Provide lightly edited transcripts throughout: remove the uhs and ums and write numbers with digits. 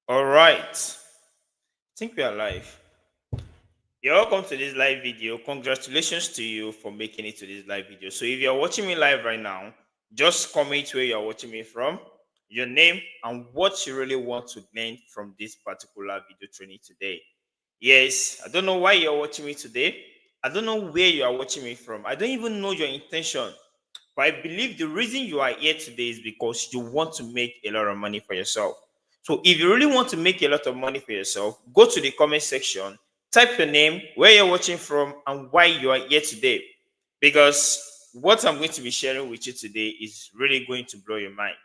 All right. I think we are live. You're welcome to this live video. Congratulations to you for making it to this live video. So if you're watching me live right now, just comment where you're watching me from, your name, and what you really want to learn from this particular video training today. Yes, I don't know why you're watching me today. I don't know where you are watching me from. I don't even know your intention. But I believe the reason you are here today is because you want to make a lot of money for yourself. So if you really want to make a lot of money for yourself, go to the comment section, type your name, where you're watching from, and why you are here today. Because what I'm going to be sharing with you today is really going to blow your mind.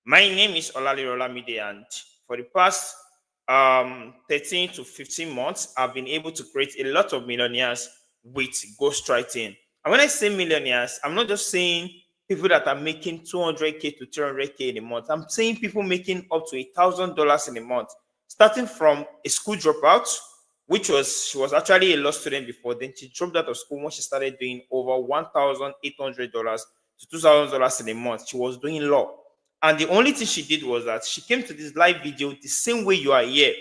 My name is Olali Rolamide, and for the past 13 to 15 months, I've been able to create a lot of millionaires with ghostwriting. And when I say millionaires, I'm not just saying people that are making 200K to 300K in a month. I'm saying people making up to $1,000 in a month, starting from a school dropout, which was she was actually a law student before. Then she dropped out of school when she started doing over $1,800 to $2,000 in a month. She was doing law. And the only thing she did was that she came to this live video the same way you are here.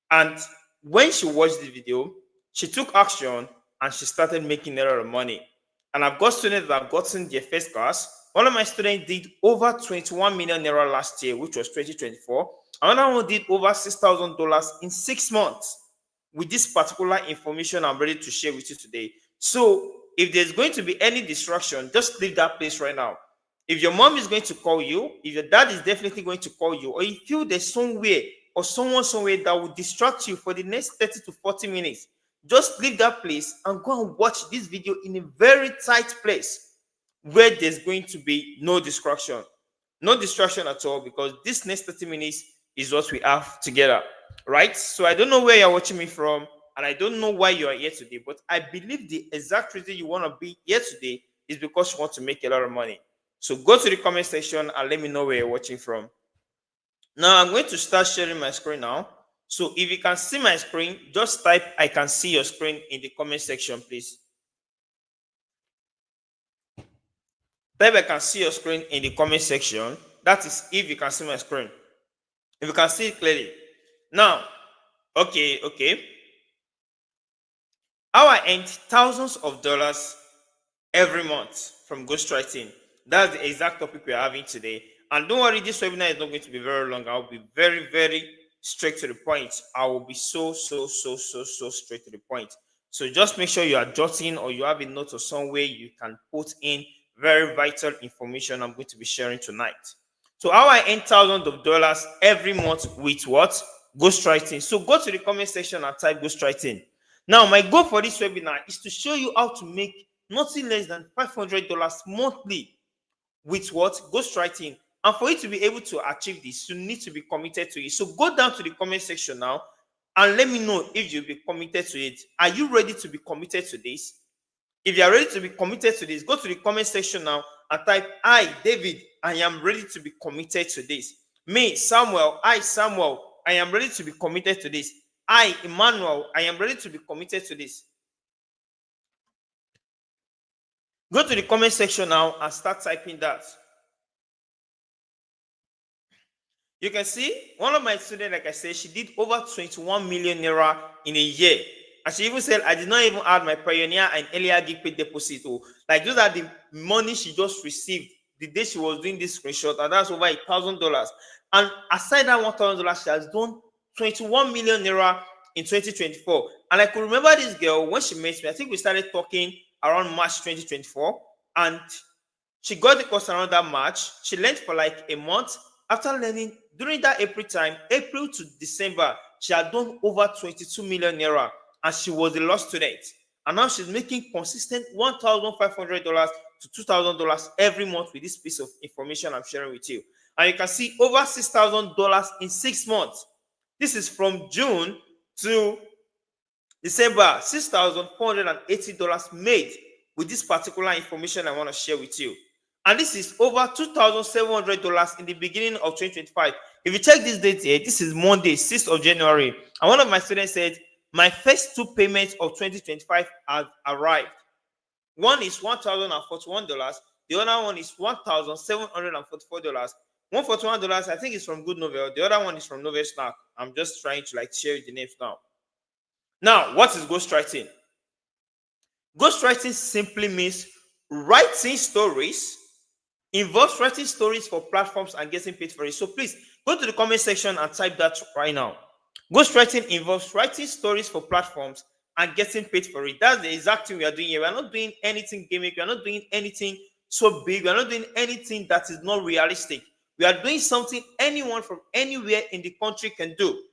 And when she watched the video, she took action and she started making a lot of money. And I've got students that have gotten their first class. One of my students did over 21 million naira last year, which was 2024. Another one did over $6,000 in 6 months with this particular information I'm ready to share with you today. So if there's going to be any distraction, just leave that place right now. If your mom is going to call you, if your dad is definitely going to call you, or you feel there's somewhere or someone somewhere that will distract you for the next 30 to 40 minutes, just leave that place and go and watch this video in a very tight place where there's going to be no distraction. No distraction at all, because this next 30 minutes is what we have together, right? So I don't know where you're watching me from, and I don't know why you are here today, but I believe the exact reason you want to be here today is because you want to make a lot of money. So go to the comment section and let me know where you're watching from. Now I'm going to start sharing my screen now. So if you can see my screen, just type "I can see your screen" in the comment section, please. Type "I can see your screen" in the comment section. That is if you can see my screen. If you can see it clearly. Now, okay. How I earn thousands of dollars every month from ghostwriting. That's the exact topic we're having today. And don't worry, this webinar is not going to be very long. I'll be very, very straight to the point. I will be so straight to the point. So just make sure you are jotting, or you have a note or somewhere you can put in very vital information I'm going to be sharing tonight. So how I earn thousands of dollars every month with what? Ghostwriting. So go to the comment section and type ghostwriting. Now, my goal for this webinar is to show you how to make nothing less than $500 monthly with what? Ghostwriting. And for you to be able to achieve this, you need to be committed to it. So go down to the comment section now and let me know if you'll be committed to it. Are you ready to be committed to this? If you are ready to be committed to this, go to the comment section now and type "I, David, I am ready to be committed to this." Me, Samuel, I am ready to be committed to this. I, Emmanuel, I am ready to be committed to this. Go to the comment section now and start typing that. You can see one of my students, like I said, she did over 21 million naira in a year. And she even said, I did not even add my Pioneer and earlier gig pay deposit. Oh, like those are the money she just received the day she was doing this screenshot, and that's over $1,000. And aside that $1,000, she has done 21 million naira in 2024. And I could remember this girl when she met me. I think we started talking around March 2024, and she got the course around that March. She learned for like a month. After learning during that April time, April to December, she had done over 22 million naira, and she was a law student. And now she's making consistent $1,500 to $2,000 every month with this piece of information I'm sharing with you. And you can see over $6,000 in 6 months. This is from June to December, $6,480 made with this particular information I want to share with you. And this is over $2,700 in the beginning of 2025. If you check this date here, this is Monday, 6th of January. And one of my students said, my first 2 payments of 2025 have arrived. One is $1,041. The other one is $1,744. One for $200, I think it's from Good Novel. The other one is from Novel Snack. I'm just trying to like share the names now. Now, what is ghostwriting? Ghostwriting simply means writing stories, involves writing stories for platforms and getting paid for it. So please go to the comment section and type that right now. Ghostwriting involves writing stories for platforms and getting paid for it. That's the exact thing we are doing here. We are not doing anything gimmick. We are not doing anything so big. We are not doing anything that is not realistic. We are doing something anyone from anywhere in the country can do.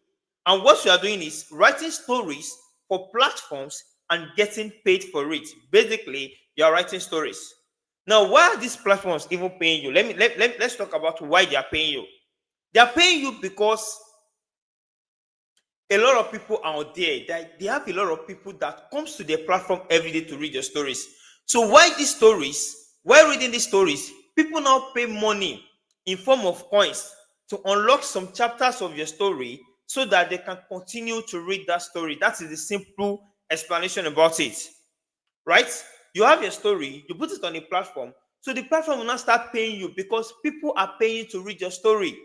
And what we are doing is writing stories for platforms and getting paid for it. Basically, you are writing stories. Now, why are these platforms even paying you? Let's talk about why they are paying you. They are paying you because a lot of people out there, they have a lot of people that comes to their platform every day to read your stories. So why these stories? While reading these stories, people now pay money in form of coins to unlock some chapters of your story so that they can continue to read that story. That is the simple explanation about it, right? You have your story, you put it on a platform, so the platform will not start paying you because people are paying to read your story.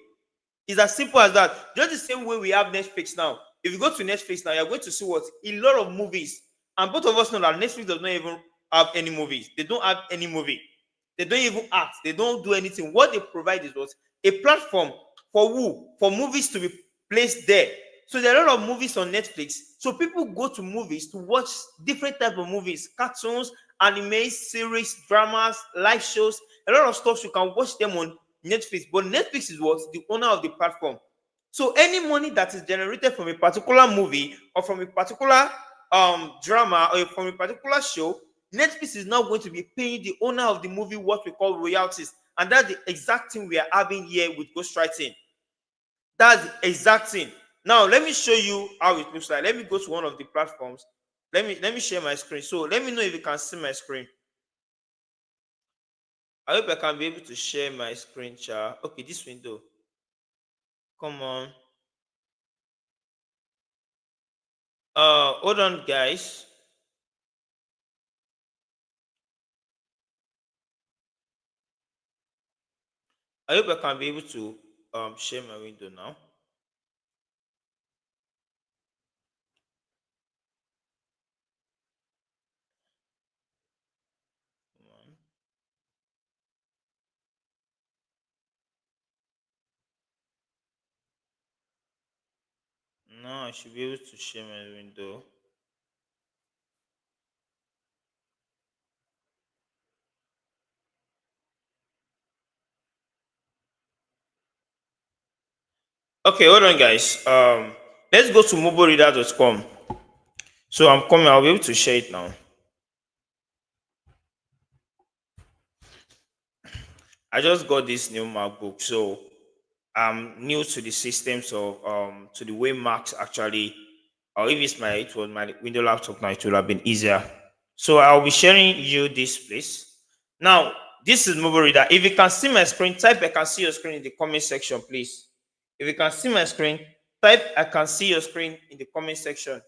It's as simple as that. Just the same way we have Netflix now. If you go to Netflix now, you're going to see what a lot of movies. And both of us know that Netflix does not even have any movies. They don't have any movie. They don't even act. They don't do anything. What they provide is what a platform for who? For movies to be placed there. So there are a lot of movies on Netflix. So people go to movies to watch different type of movies, cartoons, anime, series, dramas, live shows, a lot of stuff. You can watch them on Netflix. But Netflix is what the owner of the platform. So any money that is generated from a particular movie or from a particular drama or from a particular show, Netflix is now going to be paying the owner of the movie what we call royalties. And that's the exact thing we are having here with ghostwriting. That's the exact thing. Now let me show you how it looks like. Let me go to one of the platforms. Let me share my screen. So let me know if you can see my screen. I hope I can be able to share my screen, chat. Okay, this window. Come on. Hold on, guys. I hope I can be able to share my window now. Come on. Now I should be able to share my window. Okay, hold on, guys. Let's go to mobilereader.com. So I'm coming. I'll be able to share it now. I just got this new MacBook, so I'm new to the systems of to the way Macs actually. Or if it was my window laptop now, it would have been easier. So I'll be sharing you this place. Now, this is mobile reader. If you can see my screen, type I can see your screen in the comment section, please. If you can see my screen, type I can see your screen in the comment section.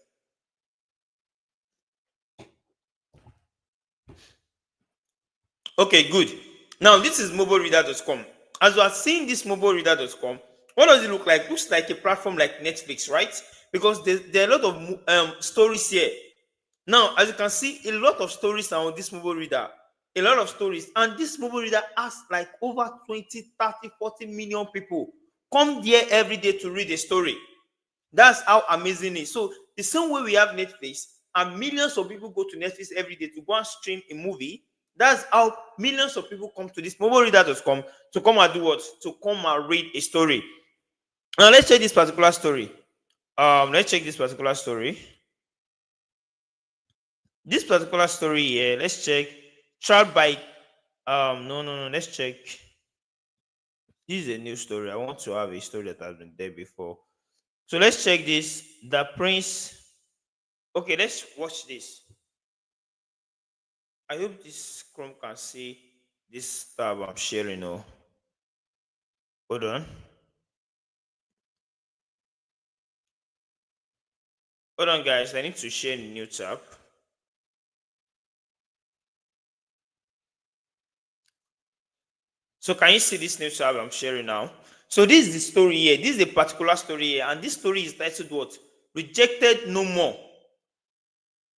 Okay, good. Now this is mobilereader.com. As you are seeing this mobilereader.com, what does it look like? Looks like a platform like Netflix, right? Because there are a lot of stories here. Now, as you can see, a lot of stories are on this mobile reader. A lot of stories. And this mobile reader has like over 20, 30, 40 million people come there every day to read a story. That's how amazing it is. So the same way we have Netflix, and millions of people go to Netflix every day to go and stream a movie. That's how millions of people come to this mobile reader.com to come and do what? To come and read a story. Now let's check this particular story. Let's check this particular story. This particular story here, let's check. Child by no, let's check. This is a new story. I want to have a story that has been there before. So let's check this. The Prince. Okay, let's watch this. I hope this Chrome can see this tab I'm sharing. Oh, hold on. Hold on, guys. I need to share the new tab. So can you see this new tab I'm sharing now? So this is the story here. This is a particular story here, and this story is titled what? Rejected no more.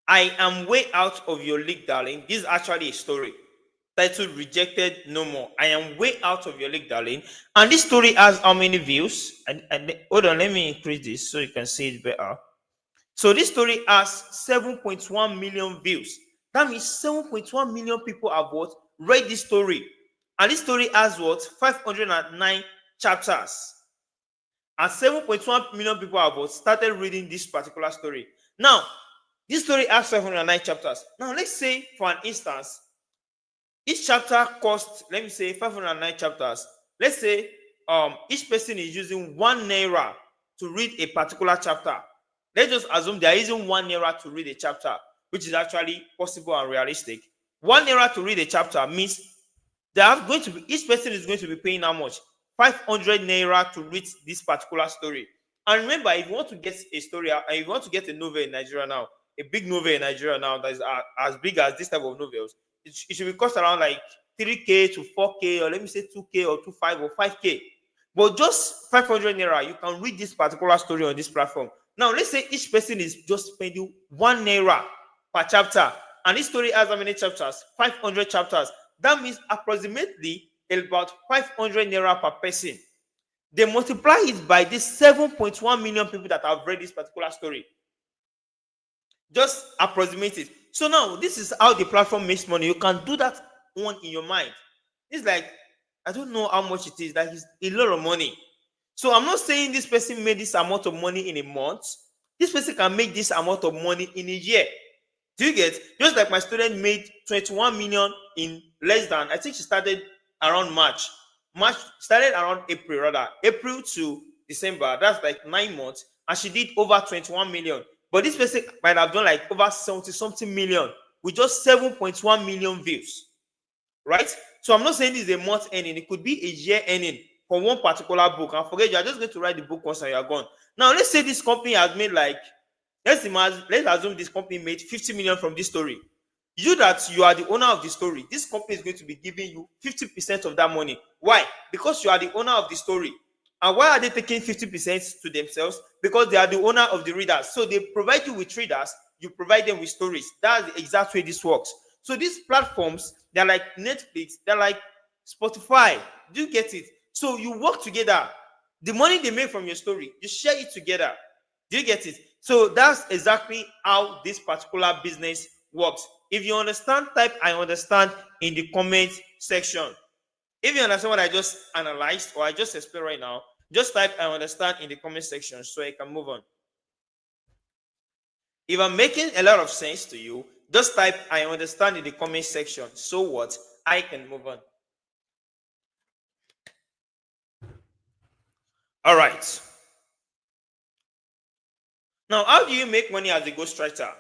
I am way out of your league, darling. This is actually a story titled Rejected No More. I am way out of your league, darling. And this story has how many views? And hold on, let me increase this so you can see it better. So this story has 7.1 million views. That means 7.1 million people have what? Read this story. And this story has what? 509 chapters. And 7.1 million people have what? Started reading this particular story. Now, this story has 709 chapters. Now, let's say, for an instance, each chapter costs, let me say, 509 chapters. Let's say each person is using 1 naira to read a particular chapter. Let's just assume they are using 1 naira to read a chapter, which is actually possible and realistic. 1 naira to read a chapter means they are going to be, each person is going to be paying how much? 500 naira to read this particular story. And remember, if you want to get a story, and if you want to get a novel in Nigeria now, a big novel in Nigeria now that is as big as this type of novels, it should be cost around like 3K to 4K, or let me say 2K or 25 or 5K. But just 500 naira, you can read this particular story on this platform. Now, let's say each person is just spending 1 naira per chapter, and this story has how many chapters? 500 chapters. That means approximately about 500 naira per person. They multiply it by these 7.1 million people that have read this particular story. Just approximate it. So now, this is how the platform makes money. You can do that one in your mind. It's like, I don't know how much it is. That is a lot of money. So I'm not saying this person made this amount of money in a month. This person can make this amount of money in a year. Do you get? Just like my student made 21 million in less than, I think she started around March. March started around April, rather. April to December. That's like 9 months. And she did over 21 million. But this person might have done like over 70 something million with just 7.1 million views. Right? So I'm not saying this is a month earning. It could be a year earning for one particular book. And forget, you are just going to write the book once and you are gone. Now, let's say this company has made like, let's assume this company made 50 million from this story. You that you are the owner of the story, this company is going to be giving you 50% of that money. Why? Because you are the owner of the story. And why are they taking 50% to themselves? Because they are the owner of the readers. So they provide you with readers, you provide them with stories. That's the exact way this works. So these platforms, they're like Netflix, they're like Spotify. Do you get it? So you work together. The money they make from your story, you share it together. Do you get it? So that's exactly how this particular business works. If you understand, type I understand in the comment section. If you understand what I just analyzed or I just explained right now, just type I understand in the comment section so I can move on. If I'm making a lot of sense to you, just type I understand in the comment section. So what? I can move on. All right. Now, how do you make money as a ghostwriter?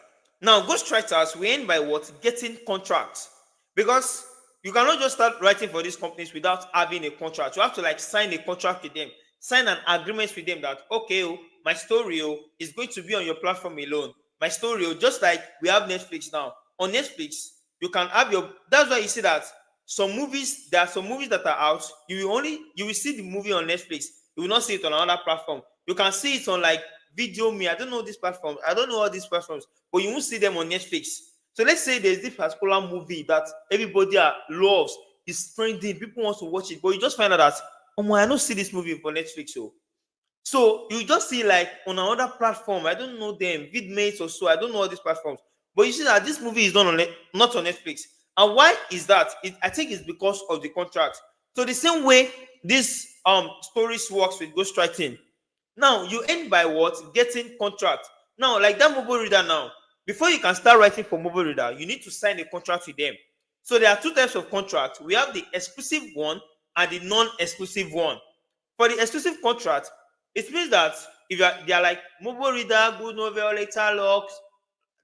Now, ghostwriters, we end by what? Getting contracts. Because you cannot just start writing for these companies without having a contract. You have to like sign a contract with them, sign an agreement with them that, okay, my story is going to be on your platform alone. My story, just like we have Netflix now. On Netflix, you can have your, that's why you see that there are some movies that are out. You will see the movie on Netflix. You will not see it on another platform. You can see it on like Video Me. I don't know this platform. I don't know all these platforms, but you won't see them on Netflix. So let's say there's this particular movie that everybody loves, is trending, people want to watch it, but you just find out that, oh, I don't see this movie for Netflix. So you just see like on another platform, I don't know them, Vidmates or so, I don't know all these platforms, but you see that this movie is not on Netflix. And why is that? I think it's because of the contract. So the same way this stories works with ghostwriting. Now you end by what? Getting contract. Now, like that mobile reader now, before you can start writing for mobile reader, you need to sign a contract with them. So there are two types of contracts. We have the exclusive one and the non-exclusive one. For the exclusive contract, it means that if they are like mobile reader, good novel, letter locks,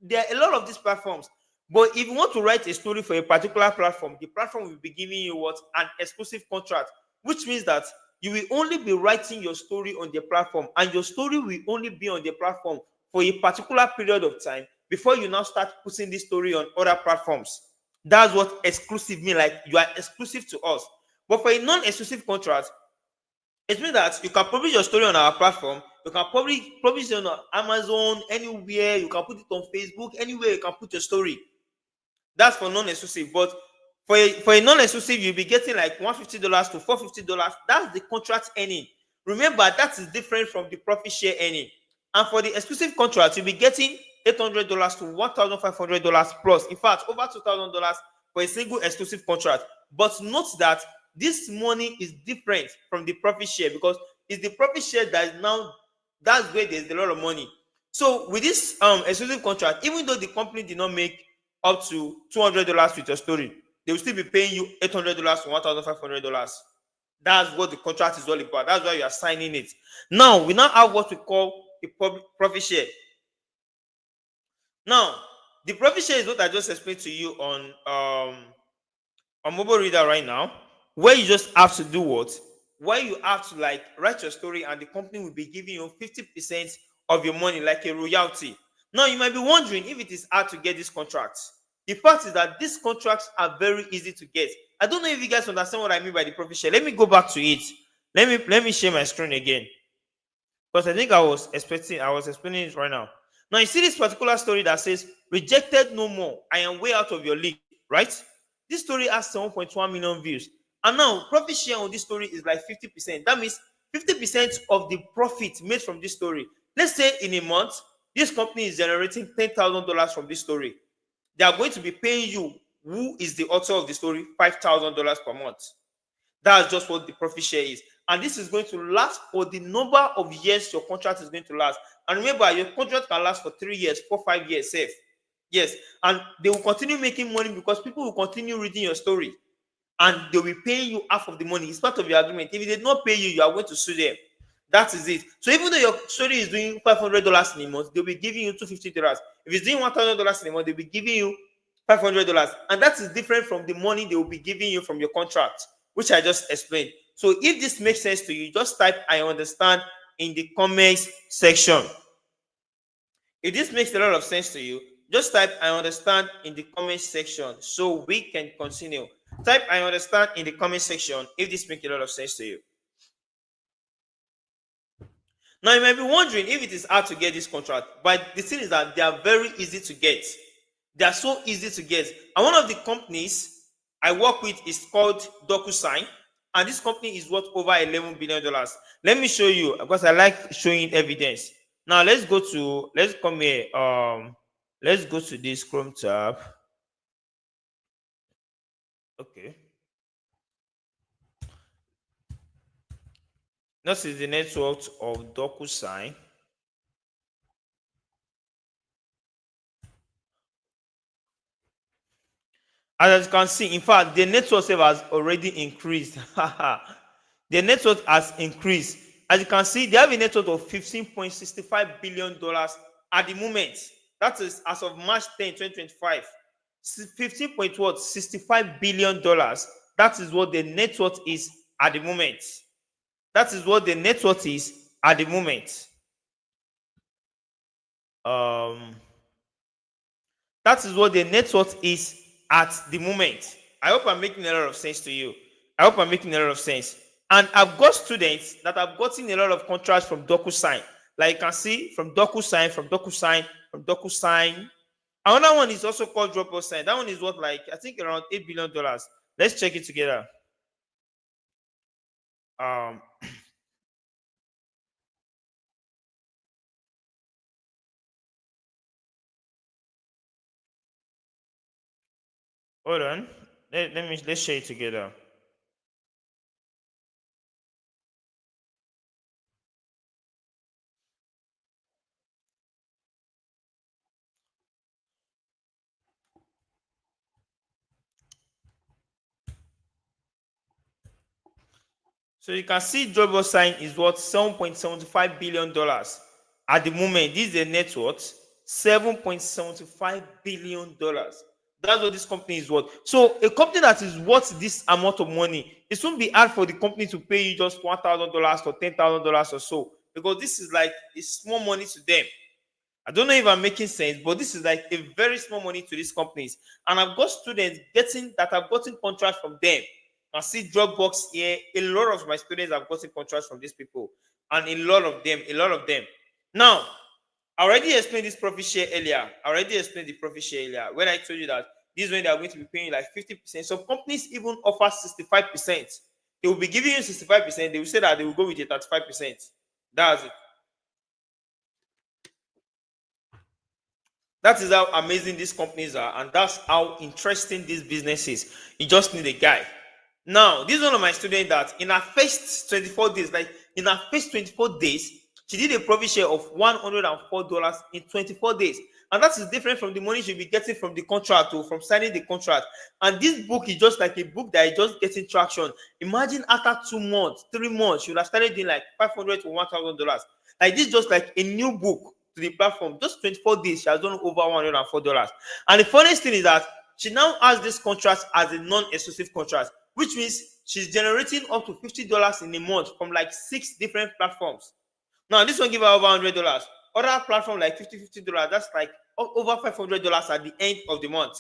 there are a lot of these platforms. But if you want to write a story for a particular platform, the platform will be giving you what? An exclusive contract, which means that you will only be writing your story on the platform, and your story will only be on the platform for a particular period of time before you now start putting this story on other platforms. That's what exclusive means, like you are exclusive to us. But for a non-exclusive contract, It means that you can publish your story on our platform. You can probably publish it on Amazon, anywhere. You can put it on Facebook, anywhere you can put your story. That's for non-exclusive. But for a non-exclusive, you'll be getting like $150 to $450. That's the contract earning. Remember, that is different from the profit share earning. And for the exclusive contract, you'll be getting $800 to $1,500 plus. In fact, over $2,000 for a single exclusive contract. But note that this money is different from the profit share, because it's the profit share that is now, that's where there's a lot of money. So with this exclusive contract, even though the company did not make up to $200 with your story, they will still be paying you $800 to $1,500. That's what the contract is all about. That's why you are signing it. Now we now have what we call a profit share. Now, the profit share is what I just explained to you on mobile reader right now, where you just have to do what? Where you have to like write your story, and the company will be giving you 50% of your money, like a royalty. Now, you might be wondering if it is hard to get this contract. The fact is that these contracts are very easy to get. I don't know if you guys understand what I mean by the profit share. Let me go back to it. Let me share my screen again, because I think I was explaining it right now. Now you see this particular story that says rejected no more. I am way out of your league, right? This story has 7.1 million views. And now profit share on this story is like 50%. That means 50% of the profit made from this story. Let's say in a month, this company is generating $10,000 from this story. They are going to be paying you, who is the author of the story, $5,000 per month. That's just what the profit share is. And this is going to last for the number of years your contract is going to last. And remember, your contract can last for 3 years, 4, 5 years safe. Yes. And they will continue making money because people will continue reading your story. And they'll be paying you half of the money. It's part of your agreement. If they did not pay you, you are going to sue them. That is it. So even though your story is doing $500 in a month, they'll be giving you $250. If it's doing $1,000 in a month, they'll be giving you $500. And that is different from the money they will be giving you from your contract, which I just explained. So if this makes sense to you, just type "I understand" in the comments section. If this makes a lot of sense to you, just type "I understand" in the comment section so we can continue. Type "I understand" in the comment section if this makes a lot of sense to you. Now you might be wondering if it is hard to get this contract, but the thing is that they are very easy to get. They are so easy to get. And one of the companies I work with is called DocuSign, and this company is worth over $11 billion. Let me show you, because I like showing evidence. Now let's come here. Let's go to this Chrome tab. Okay. This is the network of DocuSign. As you can see, in fact, the network has already increased. The network has increased. As you can see, they have a network of $15.65 billion at the moment. That is as of March 10, 2025. 15.65 billion dollars. That is what the net worth is at the moment. That is what the net worth is at the moment. Um, that is what the net worth is at the moment. I hope I'm making a lot of sense to you. I hope I'm making a lot of sense. And I've got students that have gotten a lot of contracts from DocuSign. Like you can see, from DocuSign, from DocuSign, from DocuSign. Another one is also called Dropbox. That one is worth like, I think, around $8 billion. Let's check it together. Um, Hold on. Let's share it together. So you can see Dropbox is worth $7.75 billion at the moment. This is a net worth $7.75 billion. That's what this company is worth. So a company that is worth this amount of money, it won't be hard for the company to pay you just $1,000 or $10,000 or so, because this is like a small money to them. I don't know if I'm making sense, but this is like a very small money to these companies. And I've got students that have gotten contracts from them. I see Dropbox here. A lot of my students have gotten contracts from these people, and a lot of them. Now, I already explained this profit share earlier. I already explained the profit share earlier when I told you that this is when they are going to be paying like 50%. Some companies even offer 65%. They will be giving you 65%. They will say that they will go with a 35%. That's it. That is how amazing these companies are, and that's how interesting this business is. You just need a guy. Now, this is one of my students that in her first 24 days, like in her first 24 days, she did a profit share of $104 in 24 days. And that is different from the money she'll be getting from the contract or from signing the contract. And this book is just like a book that is just getting traction. Imagine after 2 months, 3 months, she would have started doing like $500 to $1,000. Like this, just like a new book to the platform. Just 24 days, she has done over $104. And the funniest thing is that she now has this contract as a non-exclusive contract, which means she's generating up to $50 in a month from like 6 different platforms. Now, this one give her over $100. Other platform like $50, that's like over $500 at the end of the month.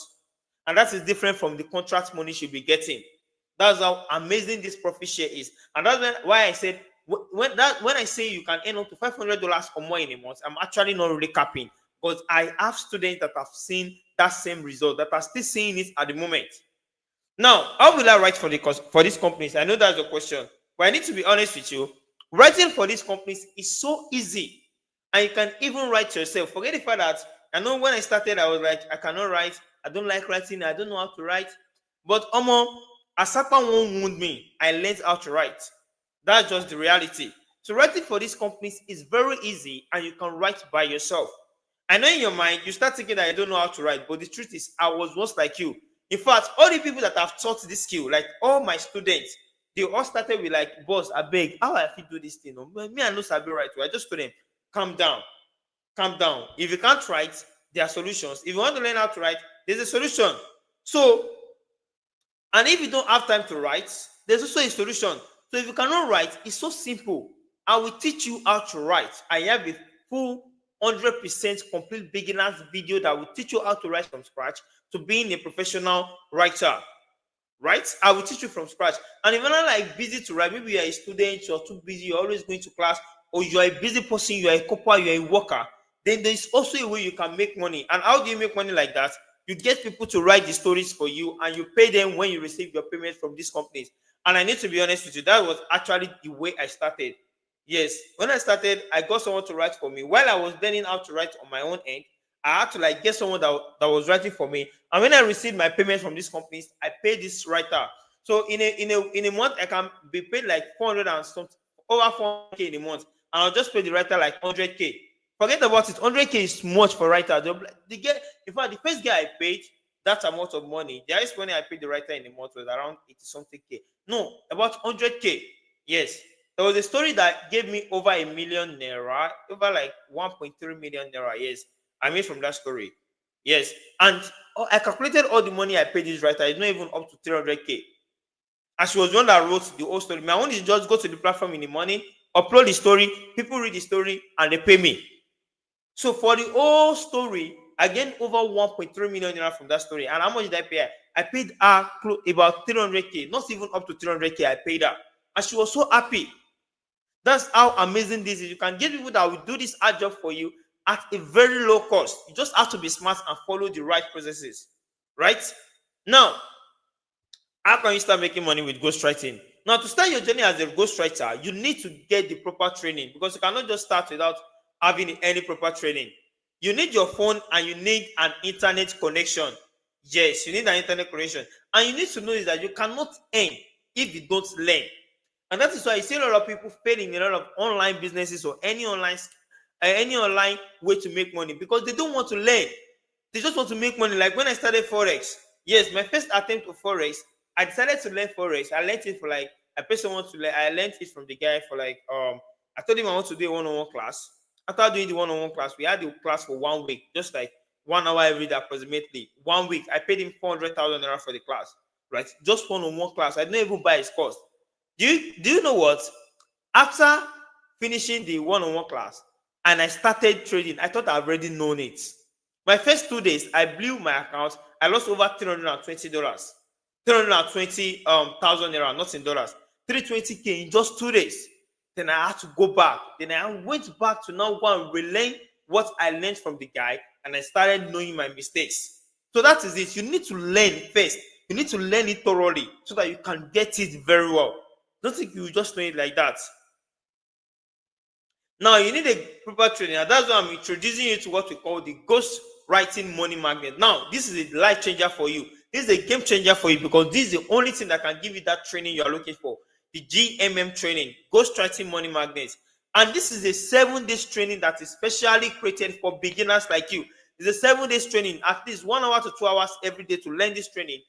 And that is different from the contract money she'll be getting. That's how amazing this profit share is. And that's why I said when I say you can earn up to $500 or more in a month, I'm actually not really capping. But I have students that have seen that same result, that are still seeing it at the moment. Now, how will I write for these companies? I know that's the question, but I need to be honest with you. Writing for these companies is so easy, and you can even write yourself. Forget the fact that I know when I started, I was like, I cannot write. I don't like writing. I don't know how to write. But Asapa won't wound me. I learned how to write. That's just the reality. So writing for these companies is very easy, and you can write by yourself. I know in your mind you start thinking that I don't know how to write, but the truth is I was once like you. In fact, all the people that have taught this skill, like all my students, they all started with like, boss, I beg, how I fit do this thing? No? Me, I know Sabi right. I just told them, calm down, calm down. If you can't write, there are solutions. If you want to learn how to write, there's a solution. So, and if you don't have time to write, there's also a solution. So if you cannot write, it's so simple. I will teach you how to write. I have a full 100% complete beginner's video that will teach you how to write from scratch to being a professional writer. Right? I will teach you from scratch. And if you're not like busy to write, maybe you're a student, you're too busy, you're always going to class, or you're a busy person, you're a copper, you're a worker, then there's also a way you can make money. And how do you make money like that? You get people to write the stories for you, and you pay them when you receive your payment from these companies. And I need to be honest with you, that was actually the way I started. Yes, when I started, I got someone to write for me. While I was learning how to write on my own end, I had to like get someone that was writing for me. And when I received my payment from these companies, I paid this writer. So in a month, I can be paid like 400 and something, over 400K in a month. And I'll just pay the writer like 100K. Forget about it. 100K is much for writer. In fact, the first guy I paid that amount of money, the highest money I paid the writer in a month was around 80 something K. No, about 100K. Yes. There was a story that gave me over a million naira, over like 1.3 million naira. Yes, I made from that story. Yes, and I calculated all the money I paid this writer. It's not even up to 300K. And she was the one that wrote the whole story. My own is just go to the platform in the morning, upload the story, people read the story, and they pay me. So for the whole story, I gained over 1.3 million naira from that story. And how much did I pay her? I paid her about 300K, not even up to 300K. I paid her, and she was so happy. That's how amazing this is. You can get people that will do this hard job for you at a very low cost. You just have to be smart and follow the right processes. Right? Now, how can you start making money with ghostwriting? Now, to start your journey as a ghostwriter, you need to get the proper training, because you cannot just start without having any proper training. You need your phone and you need an internet connection. Yes, you need an internet connection. And you need to know is that you cannot earn if you don't learn. And that is why you see a lot of people failing in a lot of online businesses or any online way to make money, because they don't want to learn. They just want to make money. Like when I started Forex, yes, my first attempt to Forex, I decided to learn Forex. I learned it for like, I paid someone to learn. I learned it from the guy for like, I told him I want to do a one-on-one class. After doing the one-on-one class, we had the class for 1 week, just like 1 hour every day approximately. 1 week, I paid him 400,000 naira for the class, right? Just one-on-one class. I didn't even buy his course. Do you know what? After finishing the one-on-one class and I started trading, I thought I've already known it. My first 2 days, I blew my account. I lost over $320. 320 thousand naira, not in dollars, 320K in just 2 days. Then I had to go back. Then I went back to now go and relearn what I learned from the guy, and I started knowing my mistakes. So that is it. You need to learn first. You need to learn it thoroughly so that you can get it very well. Don't think you just know it like that. Now you need a proper training, and that's why I'm introducing you to what we call the ghost writing money magnet. Now, this is a life changer for you. This is a game changer for you because this is the only thing that can give you that training you are looking for. The GMM training, ghost writing money magnet. And this is a 7 days training that is specially created for beginners like you. It's a 7 days training, at least 1 hour to 2 hours every day to learn this training.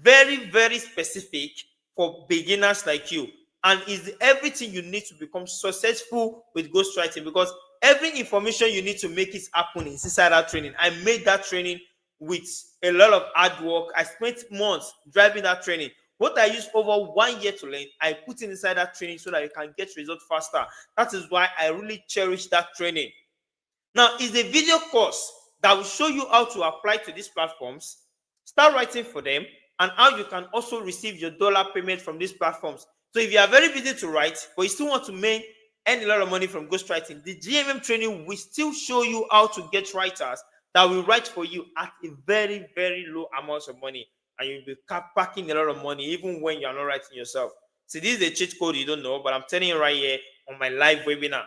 Very, very specific for beginners like you, and is everything you need to become successful with ghostwriting, because every information you need to make it happen is inside that training. I made that training with a lot of hard work. I spent months driving that training. What I used over 1 year to learn, I put it inside that training so that you can get results faster. That is why I really cherish that training. Now, it's a video course that will show you how to apply to these platforms, start writing for them, and how you can also receive your dollar payment from these platforms. So if you are very busy to write, but you still want to earn a lot of money from ghostwriting, the GMM training will still show you how to get writers that will write for you at a very, very low amount of money. And you'll be packing a lot of money even when you're not writing yourself. See, this is a cheat code you don't know, but I'm telling you right here on my live webinar.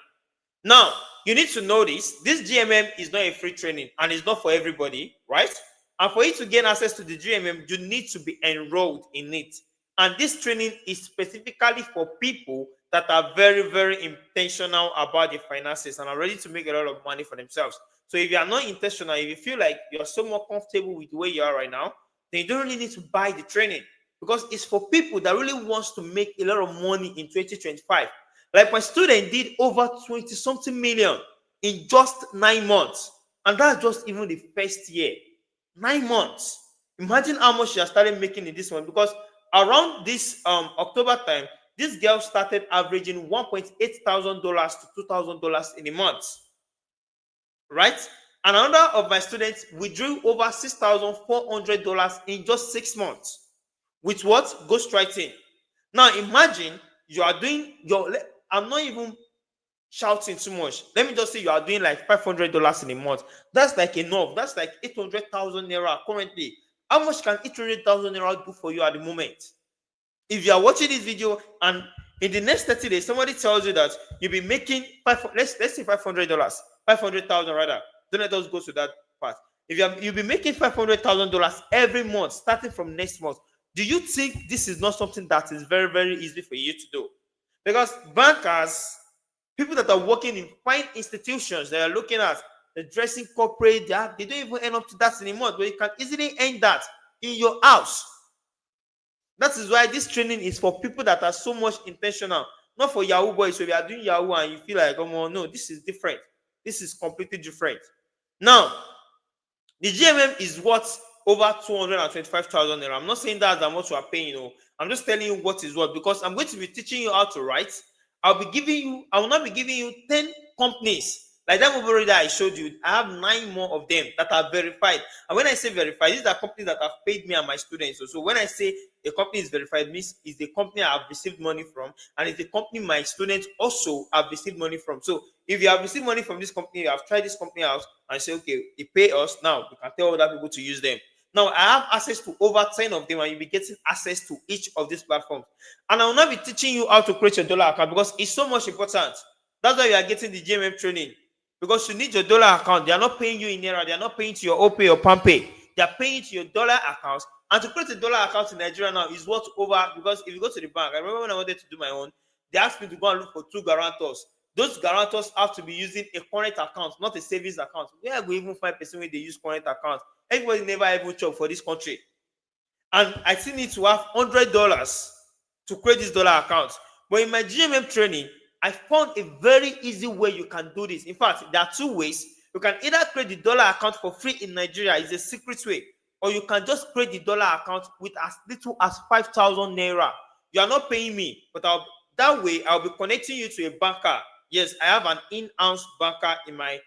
Now, you need to know this GMM is not a free training and it's not for everybody, right? And for you to gain access to the GMM, you need to be enrolled in it. And this training is specifically for people that are very, very intentional about their finances and are ready to make a lot of money for themselves. So if you are not intentional, if you feel like you're so more comfortable with the way you are right now, then you don't really need to buy the training, because it's for people that really wants to make a lot of money in 2025. Like my student did over 20 something million in just 9 months. And that's just even the first year. 9 months. Imagine how much she has started making in this one, because around this October time, this girl started averaging $1,800 to $2,000 in a month. Right? And another of my students withdrew over $6,400 in just 6 months. With what? Ghostwriting. Now imagine you are doing your, I'm not even shouting too much. Let me just say you are doing like $500 in a month. That's like enough. That's like 800,000 naira currently. How much can 800,000 naira do for you at the moment? If you are watching this video and in the next 30 days, somebody tells you that you'll be making let's say $500, 500,000 rather. Don't let us go to that part. If you'll be making $500,000 every month, starting from next month, do you think this is not something that is very, very easy for you to do? Because bankers, people that are working in fine institutions, they are looking at the dressing corporate, they don't even end up to that anymore, but you can easily earn that in your house. That is why this training is for people that are so much intentional, not for Yahoo boys. So if you are doing Yahoo and you feel like, oh no, this is different. This is completely different. Now, the GMM is worth over 225,000 naira. I'm not saying that's how much you are paying, I'm just telling you what is what, because I'm going to be teaching you how to write. I will not be giving you 10 companies. Like that movie that I showed you, I have 9 more of them that are verified. And when I say verified, these are companies that have paid me and my students. So when I say a company is verified, means it's the company I have received money from, and it's the company my students also have received money from. So if you have received money from this company, you have tried this company out and say, okay, they pay us, now we can tell other people to use them. Now I have access to over 10 of them, and you'll be getting access to each of these platforms. And I will not be teaching you how to create your dollar account, because it's so much important. That's why you are getting the GMM training, because you need your dollar account. They are not paying you in naira. They are not paying to your OPay or PAMPay. They are paying to your dollar account. And to create a dollar account in Nigeria now is worth over, because if you go to the bank, I remember when I wanted to do my own, they asked me to go and look for 2 guarantors. Those guarantors have to be using a current account, not a savings account. Where I go even find person where they use current account? Everybody never even job for this country. And I still need to have $100 to create this dollar account. But in my GMM training, I found a very easy way you can do this. In fact, there are 2 ways. You can either create the dollar account for free in Nigeria, it's a secret way, or you can just create the dollar account with as little as 5,000 naira. You are not paying me, but that way I'll be connecting you to a banker. Yes, I have an in-house banker in my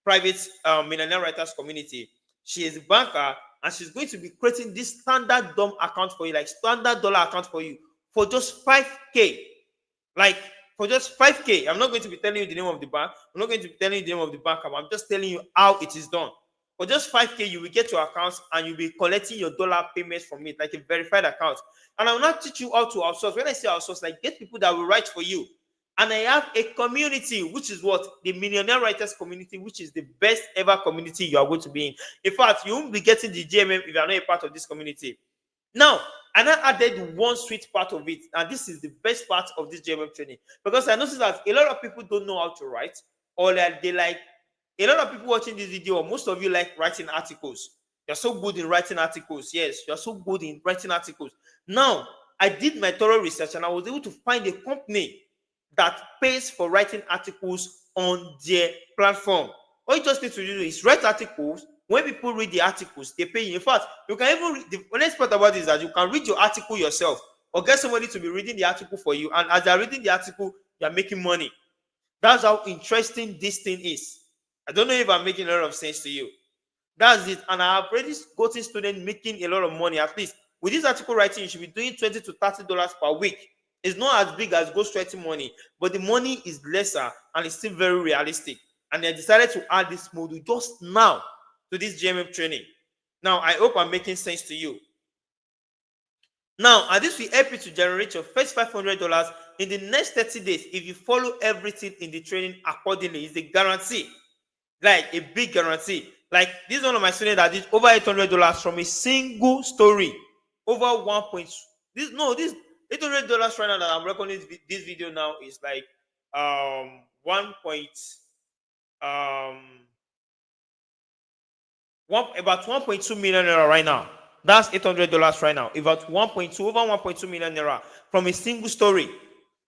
private millionaire writers community. She is a banker, and she's going to be creating this standard DOM account for you, like standard dollar account for you, for just 5K. Like for just 5K. I'm not going to be telling you the name of the bank. I'm not going to be telling you the name of the bank. I'm just telling you how it is done. For just 5K, you will get your accounts and you'll be collecting your dollar payments from it, like a verified account. And I will not teach you how to outsource. When I say outsource, like get people that will write for you. And I have a community, which is what? The Millionaire Writers Community, which is the best ever community you are going to be in. In fact, you won't be getting the GMM if you are not a part of this community. Now, and I added one sweet part of it, and this is the best part of this GMM training, because I noticed that a lot of people don't know how to write, or like they like a lot of people watching this video, or most of you like writing articles. You're so good in writing articles. Yes, you're so good in writing articles. Now, I did my thorough research and I was able to find a company that pays for writing articles on their platform. All you just need to do is write articles. When people read the articles, they pay you. In fact, you can even read the honest part about this is that you can read your article yourself or get somebody to be reading the article for you. And as they're reading the article, you're making money. That's how interesting this thing is. I don't know if I'm making a lot of sense to you. That's it. And I have already gotten students making a lot of money. At least with this article writing, you should be doing $20 to $30 per week. It's not as big as ghostwriting money, but the money is lesser and it's still very realistic. And I decided to add this module just now to this GMM training. Now, I hope I'm making sense to you. Now, and this will help you to generate your first $500 in the next 30 days if you follow everything in the training accordingly. It's a guarantee, like a big guarantee. Like this is one of my students that did over $800 from a single story. Over 1 point. This $800 right now that I'm recording this video now is like 1 point about 1.2 million naira right now. That's $800 right now. About 1.2 over 1.2 million naira from a single story.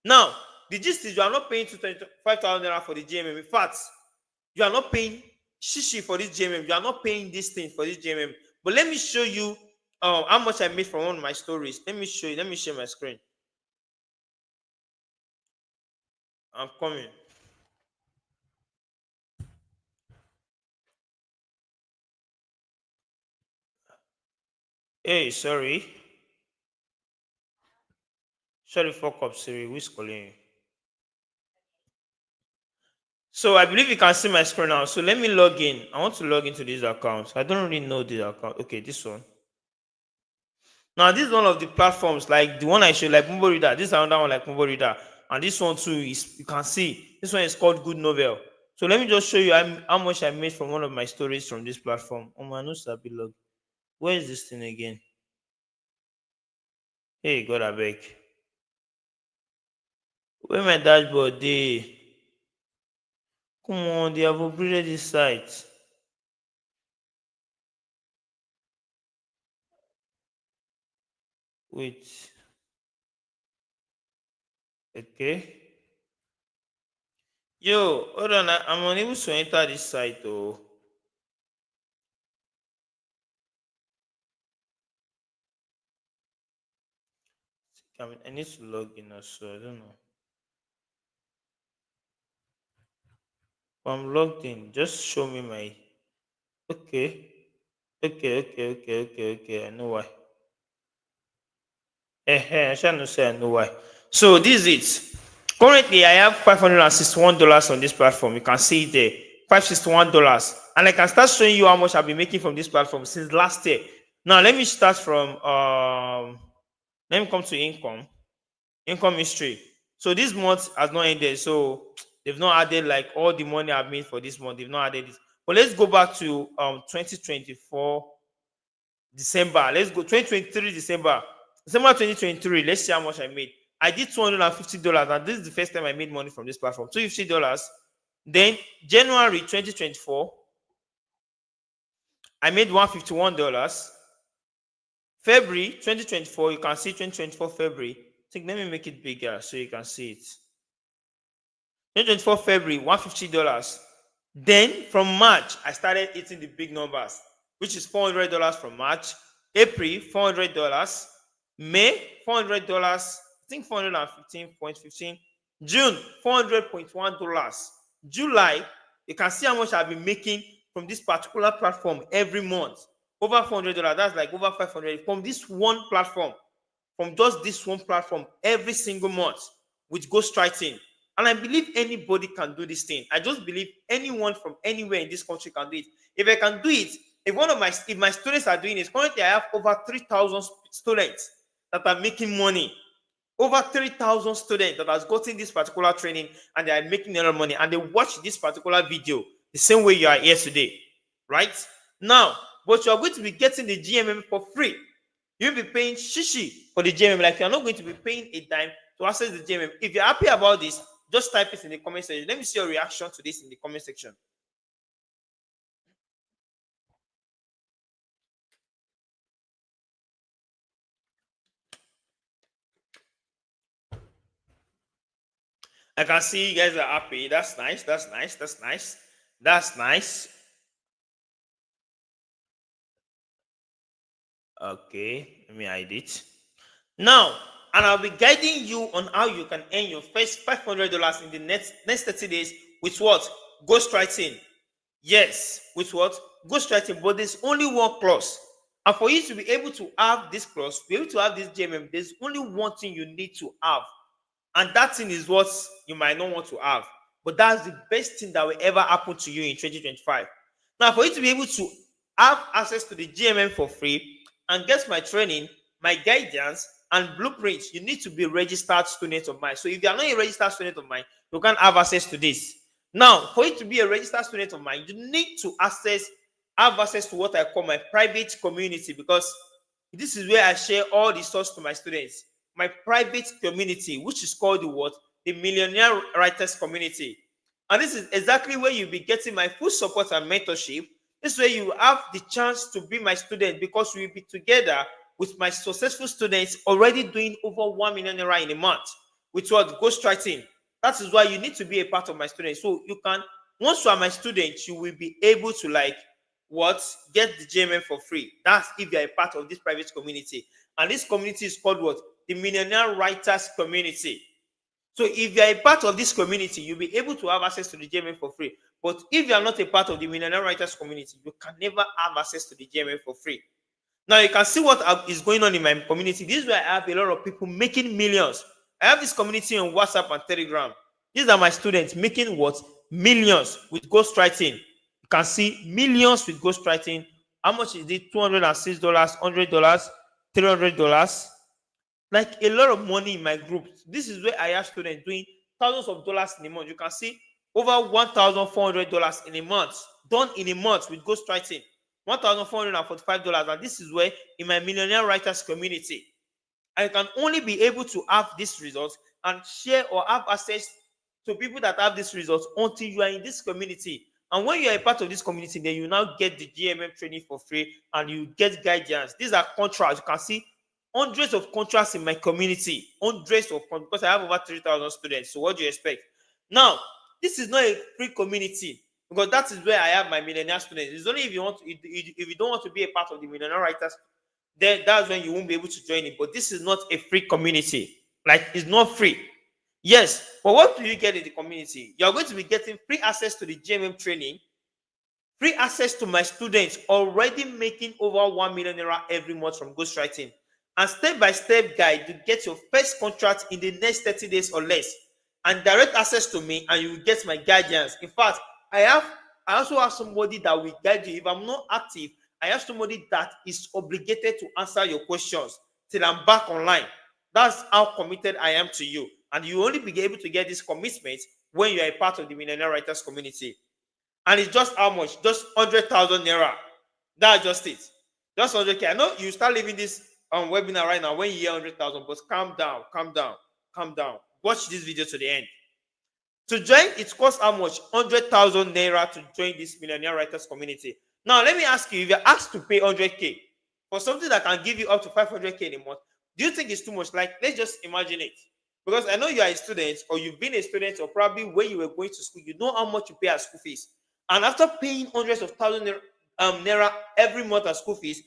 Now, the gist is you are not paying 25,000 naira for the GMM. In fact, you are not paying shishi for this GMM. You are not paying this thing for this GMM. But let me show you how much I made from one of my stories. Let me show you. Let me share my screen. I'm coming. Hey, sorry. Sorry, fuck up, Siri. Who's calling you? So I believe you can see my screen now. So let me log in. I want to log into this account. I don't really know this account. Okay, this one. Now this is one of the platforms, like the one I showed, like Mobile Reader. This is another one like Mobile Reader, and this one too is, you can see this one is called Good Novel. So let me just show you how much I made from one of my stories from this platform. Oh my, no sabi log. Where is this thing again? Hey God, I beg. Where my dashboard? Come on, they have upgraded this site. Wait. Okay. Yo, hold on. I'm unable to enter this site though. I need to log in also. I don't know. If I'm logged in, just show me my. Okay. Okay. I know why. I shall not say I know why. So this is it. Currently, I have $561 on this platform. You can see it there. $561. And I can start showing you how much I've been making from this platform since last year. Now let me start from let me come to income history. So this month has not ended. So they've not added like all the money I've made for this month. They've not added this. But let's go back to 2024 December. Let's go 2023 December. December 2023. Let's see how much I made. I did $250, and this is the first time I made money from this platform. $250. Then January 2024, I made $151. February 2024, you can see 2024 February. I think let me make it bigger so you can see it. 2024 February, $150. Then from March, I started hitting the big numbers, which is $400 from March. April, $400. May, $400. I think 415.15. June, $400.1. July, you can see how much I've been making from this particular platform every month. Over $400. That's like over 500 from this one platform, from just this one platform every single month with ghostwriting. And I believe anybody can do this thing. I just believe anyone from anywhere in this country can do it. If I can do it, if my students are doing it, currently I have over 3,000 students that are making money. Over 3,000 students that has gotten this particular training and they are making a lot of money and they watch this particular video the same way you are here today, right? Now, but you are going to be getting the GMM for free. You'll be paying shishi for the GMM. Like you're not going to be paying a dime to access the GMM. If you're happy about this, just type it in the comment section. Let me see your reaction to this in the comment section. I can see you guys are happy. That's nice. That's nice. That's nice. That's nice. Okay, let me hide it. Now, and I'll be guiding you on how you can earn your first $500 in the next 30 days with what? Ghostwriting. Yes, with what? Ghostwriting. But there's only one clause. And for you to be able to have this clause, be able to have this GMM, there's only one thing you need to have. And that thing is what you might not want to have. But that's the best thing that will ever happen to you in 2025. Now, for you to be able to have access to the GMM for free and get my training, my guidance, and blueprints, you need to be a registered student of mine. So if you are not a registered student of mine, you can't have access to this. Now, for you to be a registered student of mine, you need to have access to what I call my private community, because this is where I share all the source to my students. My private community, which is called the what? The Millionaire Writers Community. And this is exactly where you'll be getting my full support and mentorship. This way you have the chance to be my student, because we will be together with my successful students already doing over 1 million naira in a month with what? Ghostwriting. That is why you need to be a part of my students. So you can, once you are my student, you will be able to like what? Get the GMM for free. That's if you are a part of this private community. And this community is called what? The Millionaire Writers Community. So if you are a part of this community, you'll be able to have access to the GMM for free. But if you are not a part of the Millionaire Writers Community, you can never have access to the GMM for free. Now you can see what is going on in my community. This is where I have a lot of people making millions. I have this community on WhatsApp and Telegram. These are my students making what? Millions with ghostwriting. You can see millions with ghostwriting. How much is it? $206, $100, $300. Like a lot of money in my group. This is where I have students doing thousands of dollars in a month. You can see over $1,400 in a month, done in a month with ghostwriting. $1,445. And this is where in my Millionaire Writers Community, I can only be able to have these results and share or have access to people that have these results until you are in this community. And when you are a part of this community, then you now get the GMM training for free and you get guidance. These are contracts. You can see hundreds of contracts in my community. Hundreds of contracts, because I have over 3,000 students. So what do you expect? Now, this is not a free community, because that is where I have my millionaire students. It's only if you want to, if you don't want to be a part of the Millionaire Writers, then that's when you won't be able to join it. But this is not a free community. Like, it's not free. Yes, but what do you get in the community? You're going to be getting free access to the GMM training, free access to my students already making over 1 million naira every month from ghostwriting, and step-by-step guide to get your first contract in the next 30 days or less, and direct access to me, and you will get my guidance. In fact, I also have somebody that will guide you. If I'm not active, I have somebody that is obligated to answer your questions till I'm back online. That's how committed I am to you. And you only be able to get this commitment when you are a part of the Millionaire Writers Community. And it's just how much? Just 100,000 naira. That's just it. Just 100K. I know you start leaving this webinar right now when you hear 100,000, but calm down, calm down, calm down. Watch this video to the end. To join, it costs how much? 100,000 naira to join this Millionaire Writers Community. Now, let me ask you, if you're asked to pay 100K for something that can give you up to 500K in a month, do you think it's too much? Like, let's just imagine it. Because I know you are a student, or you've been a student, or probably when you were going to school, you know how much you pay as school fees. And after paying hundreds of thousands naira every month as school fees,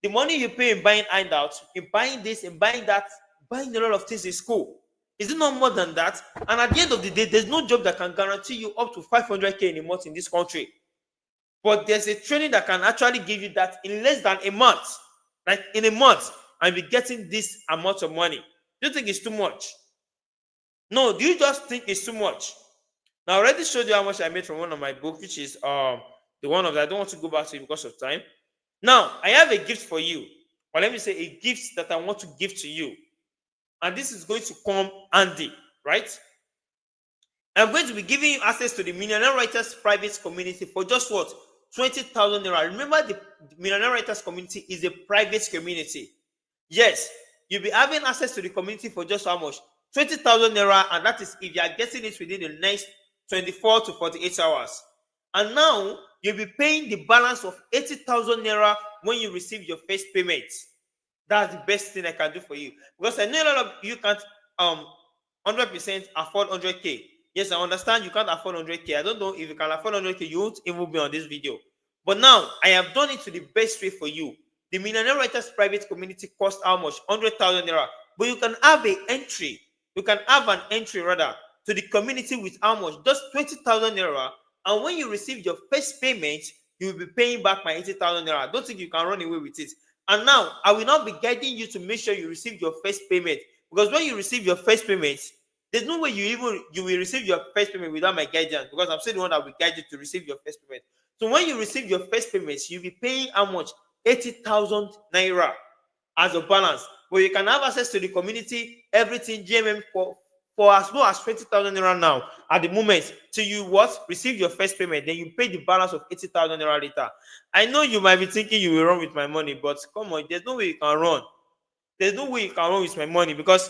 the money you pay in buying handouts, in buying this, in buying that, buying a lot of things in school, is it not more than that? And at the end of the day, there's no job that can guarantee you up to 500K in a month in this country. But there's a training that can actually give you that in less than a month. Like in a month, and be getting this amount of money. Do you think it's too much? No, do you just think it's too much? Now, I already showed you how much I made from one of my books, which is the one of that I don't want to go back to it because of time. Now, I have a gift for you. Or let me say a gift that I want to give to you. And this is going to come handy, right? I'm going to be giving you access to the Millionaire Writers private community for just what? 20,000 naira. Remember, the Millionaire Writers community is a private community. Yes, you'll be having access to the community for just how much? 20,000 naira, and that is if you are getting it within the next 24 to 48 hours. And now you'll be paying the balance of 80,000 naira when you receive your first payment. That's the best thing I can do for you, because I know a lot of you can't 100% afford 100k. Yes, I understand you can't afford 100k. I don't know if you can afford 100k, you won't even be on this video. But now I have done it to the best way for you. The Millionaire Writers private community costs how much? 100,000 naira. But you can have an entry. You can have an entry rather to the community with how much? Just 20,000 naira. And when you receive your first payment, you will be paying back my 80,000 naira. I don't think you can run away with it. And now I will not be guiding you to make sure you receive your first payment, because when you receive your first payment, there's no way you will receive your first payment without my guidance, because I'm still the one that will guide you to receive your first payment. So when you receive your first payment, you'll be paying how much? 80,000 naira as a balance. But you can have access to the community, everything GMM for as low as 20,000 naira now at the moment, till you what? Receive your first payment, then you pay the balance of 80,000 naira later. I know you might be thinking you will run with my money, but come on, there's no way you can run. There's no way you can run with my money, because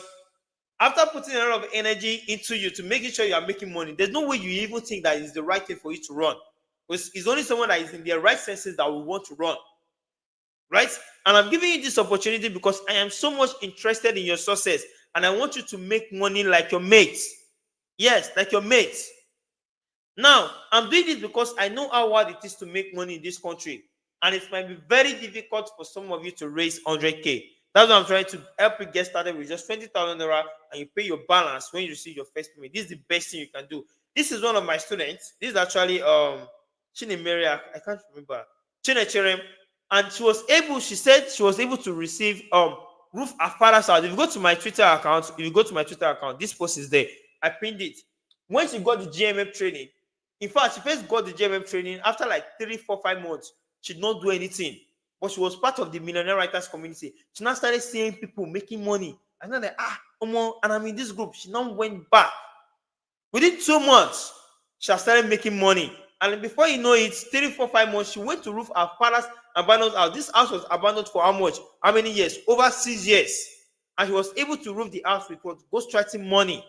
after putting a lot of energy into you to making sure you are making money, there's no way you even think that is the right thing for you to run. Because it's only someone that is in their right senses that will want to run. Right? And I'm giving you this opportunity because I am so much interested in your success, and I want you to make money like your mates. Yes, like your mates. Now, I'm doing this because I know how hard it is to make money in this country, and it might be very difficult for some of you to raise 100k. That's why I'm trying to help you get started with just 20,000 naira, and you pay your balance when you receive your first payment. This is the best thing you can do. This is one of my students. This is actually Chinemere, I can't remember. Chinecherem, and she said she was able to receive Roof Afara's house. If you go to my Twitter account, this post is there. I pinned it. When she got the GMF training, in fact, she first got the GMF training after like 3, 4, 5 months. She did not do anything, but she was part of the Millionaire Writers community. She now started seeing people making money, and then like, and I'm in this group. She now went back. Within 2 months, she has started making money. And before you know it, 3, 4, 5 months, she went to roof her father's abandoned house. This house was abandoned for how much? How many years? Over 6 years. And she was able to roof the house with what? Ghostwriting money.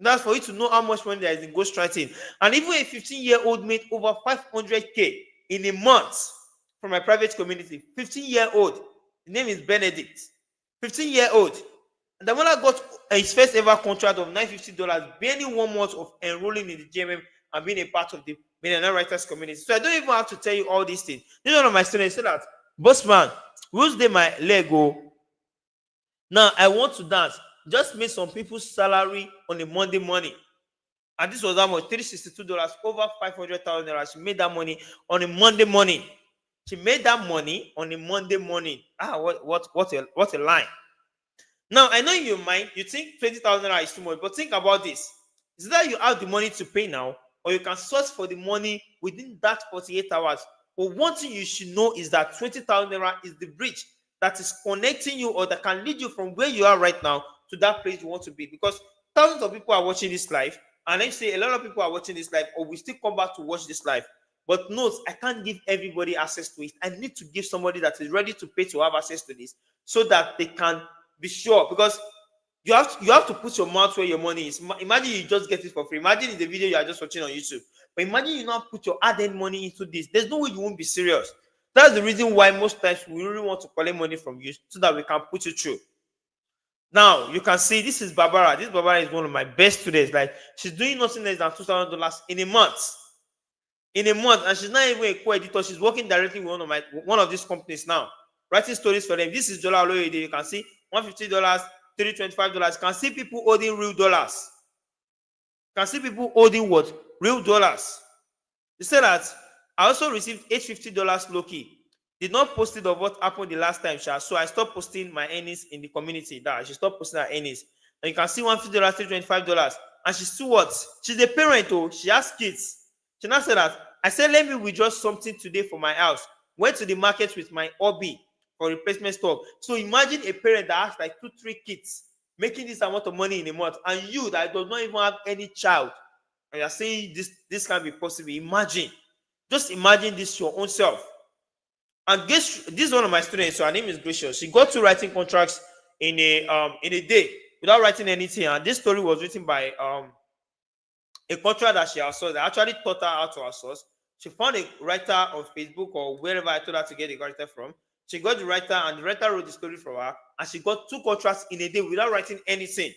That's for you to know how much money there is in ghostwriting. And even a 15-year-old made over 500k in a month from my private community. 15-year-old. The name is Benedict. 15-year-old. And the mother got his first ever contract of $950, barely 1 month of enrolling in the GMM and being a part of the Millionaire Writers community. So I don't even have to tell you all these things. You know, one of my students said that, boss man, who's there my Lego? Now I want to dance. Just made some people's salary on a Monday morning. And this was how much? $362, over 500,000 naira. She made that money on a Monday morning. She made that money on a Monday morning. What a line. Now, I know in your mind, you think 20,000 naira is too much, but think about this. Is that you have the money to pay now, or you can source for the money within that 48 hours? But one thing you should know is that 20,000 naira is the bridge that is connecting you, or that can lead you from where you are right now to that place you want to be. Because thousands of people are watching this live, and let's say a lot of people are watching this live, or we still come back to watch this live. But note, I can't give everybody access to it. I need to give somebody that is ready to pay to have access to this, so that they can be sure, because you have to put your mouth where your money is. Imagine you just get it for free. Imagine it's the video you are just watching on YouTube. But imagine you now put your hard-earned money into this. There's no way you won't be serious. That's the reason why most times we really want to collect money from you, so that we can put you through. Now you can see this is Barbara. This Barbara is one of my best students. Like, she's doing nothing less than $2,000 in a month. In a month, and she's not even a co-editor. She's working directly with one of these companies now, writing stories for them. This is Jola Oloyede. You can see $150, $325. You can see people holding real dollars. You can see people holding what? Real dollars. You say that I also received $850 low key. Did not post it of what happened the last time, sha. So I stopped posting my earnings in the community. That she stopped posting her earnings. And you can see $150, $325. And she's still what? She's a parent, oh, she has kids. She now said that I said, let me withdraw something today for my house. Went to the market with my hobby for replacement stock. So imagine a parent that has like two, three kids making this amount of money in a month, and you that does not even have any child, and you're saying this can be possible. Imagine, just imagine this your own self. And this is one of my students. So her name is Gracious. She got two writing contracts in a day without writing anything. And this story was written by a contract that she outsourced. I actually taught her how to outsource. She found a writer on Facebook or wherever I told her to get the writer from. She got the writer, and the writer wrote the story for her, and she got two contracts in a day without writing anything.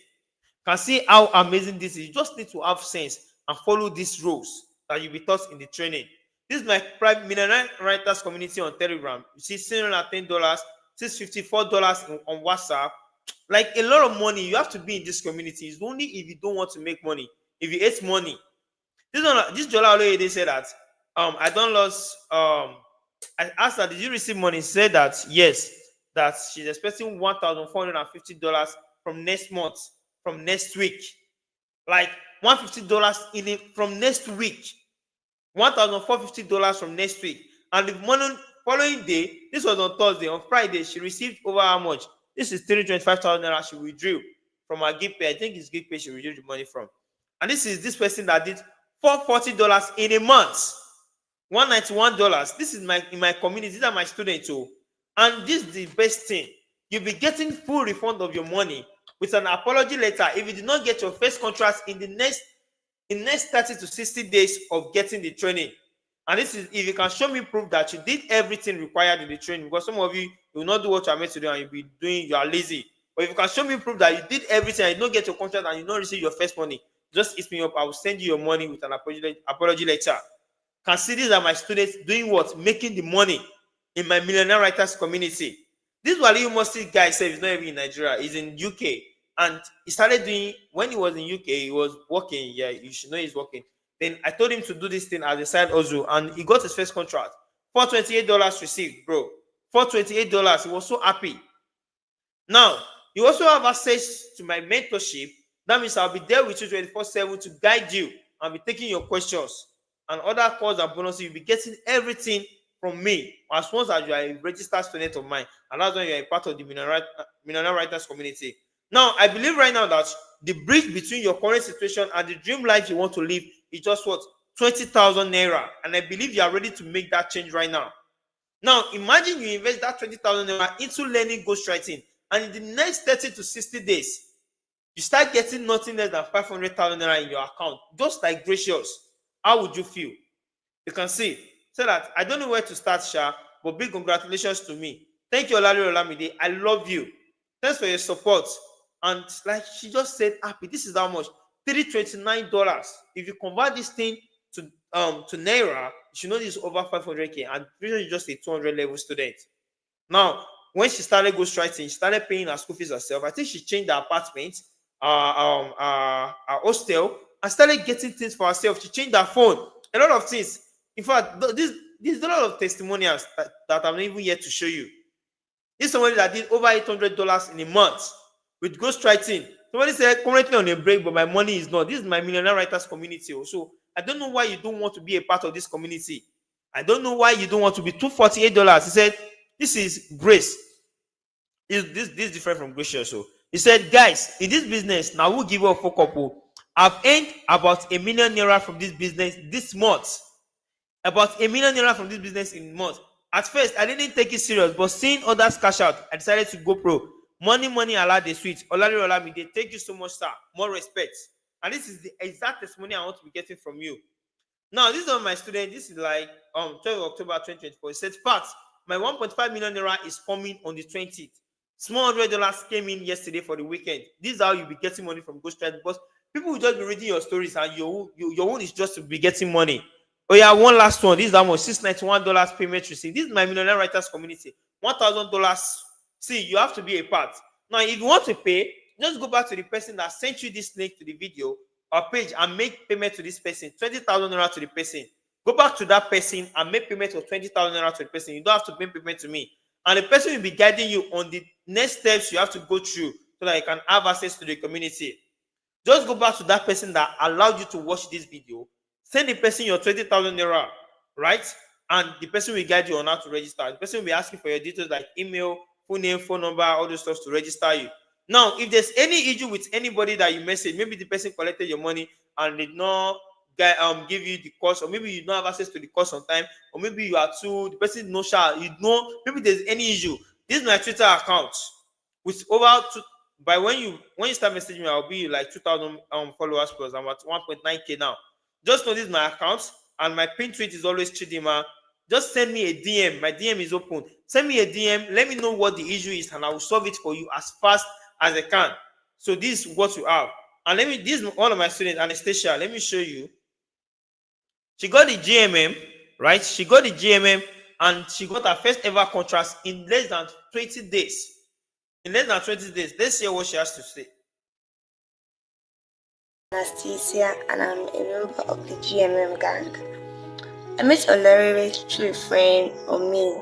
Can see how amazing this is. You just need to have sense and follow these rules that you'll be taught in the training. This is my private millionaire writers community on Telegram. You see $610, $654 on WhatsApp. Like a lot of money. You have to be in this community. It's only if you don't want to make money. If you hate money. This Jola Oloyede said that I don't lose I asked her, did you receive money? She said that yes, that she's expecting $1,450 from next month, from next week. Like $150 from next week. $1,450 from next week. And the following day, this was on Thursday, on Friday, she received over how much? This is $325,000 she withdrew from her gift pay. I think it's gift pay she withdrew the money from. And this is this person that did $440 in a month. $191. This is in my community. These are my students too. And this is the best thing. You'll be getting full refund of your money with an apology letter if you did not get your first contract in the next 30 to 60 days of getting the training. And this is if you can show me proof that you did everything required in the training, because some of you will not do what you are meant to do and you are lazy. But if you can show me proof that you did everything and you don't get your contract and you don't receive your first money, just hit me up. I will send you your money with an apology letter. Can see these are my students doing what? Making the money in my millionaire writers community. This Waliyu Mosi guy said he's not even in Nigeria, he's in UK. And he started doing, when he was in UK, he was working. Yeah, you should know he's working. Then I told him to do this thing as a side hustle, and he got his first contract. $428 received, bro. $428. He was so happy. Now, you also have access to my mentorship. That means I'll be there with you 24/7 to guide you and be taking your questions. And other calls and bonuses, you'll be getting everything from me as long as you are a registered student of mine, and that's when you're a part of the millionaire writers community. Now, I believe right now that the bridge between your current situation and the dream life you want to live is just what? 20,000 naira. And I believe you are ready to make that change right now. Now, imagine you invest that 20,000 naira into learning ghostwriting, and in the next 30 to 60 days, you start getting nothing less than 500,000 naira in your account, just like Gracious. How would you feel? You can see. Say that I don't know where to start, Sha, but big congratulations to me. Thank you, Olari Olamide. I love you. Thanks for your support. And like she just said, happy. This is how much? $329. If you convert this thing to naira, you should know this is over 500k. And is just a 200 level student. Now, when she started ghostwriting, she started paying her school fees herself. I think she changed her apartment, her hostel, and started getting things for herself. She changed her phone, a lot of things. In fact, this is a lot of testimonials that I'm not even yet to show you. This is somebody that did over $800 in a month with ghostwriting. Somebody said, currently on a break, but my money is not. This is my millionaire writers community also. I don't know why you don't want to be a part of this community. I don't know why you don't want to be $248. He said, this is grace. This is different from Gracious. So he said, guys, in this business, now we'll give you a full couple. I've earned about $1 million naira from this business this month. About $1 million naira from this business in a month. At first, I didn't take it serious, but seeing others cash out, I decided to go pro. Money, allowed the sweet. Olari Olamide, thank you so much, sir. More respect. And this is the exact testimony I want to be getting from you. Now, this is one of my students. This is like 12 October 2024. He said, facts, my 1.5 million naira is coming on the 20th. Small $100 came in yesterday for the weekend. This is how you'll be getting money from Ghostwriting, because people will just be reading your stories and your own is just to be getting money. Oh yeah, one last one. This is how much? $691 payment received. This is my millionaire writers community. $1,000. See, you have to be a part. Now, if you want to pay, just go back to the person that sent you this link to the video or page and make payment to this person. 20,000 naira to the person. Go back to that person and make payment of 20,000 naira to the person. You don't have to make payment to me. And the person will be guiding you on the next steps you have to go through so that you can have access to the community. Just go back to that person that allowed you to watch this video. Send the person your 20,000 naira, right? And the person will guide you on how to register. The person will be asking for your details like email, full name, phone number, all those stuff to register you. Now, if there's any issue with anybody that you message, maybe the person collected your money and did not give you the course, or maybe you don't have access to the course on time, or maybe you are too the person no share, maybe there's any issue. This is my Twitter account with over two, by when you start messaging me, I'll be like 2,000 followers plus. I'm at 1.9k now. Just know this is my account, and my pin tweet is always Chidima. Just send me a DM. My DM is open. Send me a DM. Let me know what the issue is, and I will solve it for you as fast as I can. So this is what you have. And this is one of my students, Anastasia. Let me show you. She got the GMM, right? She got the GMM, and she got her first ever contract in less than 20 days. In less than 20 days. Let's hear what she has to say. Anastasia, and I'm a member of the GMM gang. I met Olorere through a friend of me.